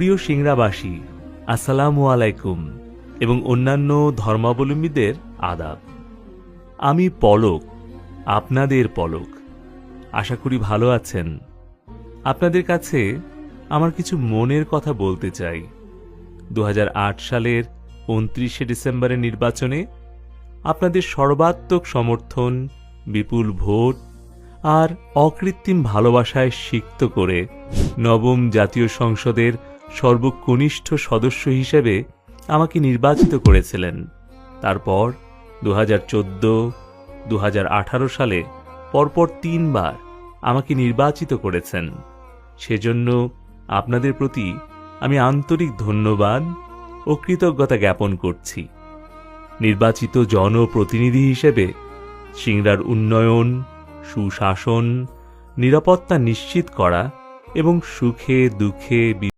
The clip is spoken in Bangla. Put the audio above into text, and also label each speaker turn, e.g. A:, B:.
A: সুপ্রিয় সিংড়াবাসী, আসসালামু আলাইকুম এবং অন্যান্য ধর্মাবলম্বীদের আদাব। আমি পলক, আপনাদের পলক। আশা করি ভালো আছেন। আপনাদের কাছে আমার কিছু মনের কথা বলতে চাই। 2008 সালের 29শে ডিসেম্বরের নির্বাচনে আপনাদের সর্বাত্মক সমর্থন, বিপুল ভোট আর অকৃত্রিম ভালোবাসায় সিক্ত করে নবম জাতীয় সংসদের সর্বকনিষ্ঠ সদস্য হিসেবে আমাকে নির্বাচিত করেছিলেন। তারপর 2014, 2018 সালে পরপর 3 বার আমাকে নির্বাচিত করেছেন। সেজন্য আপনাদের প্রতি আমি আন্তরিক ধন্যবাদ ও কৃতজ্ঞতা জ্ঞাপন করছি। নির্বাচিত জনপ্রতিনিধি হিসেবে সিংড়ার উন্নয়ন, সুশাসন, নিরাপত্তা নিশ্চিত করা এবং সুখে দুঃখে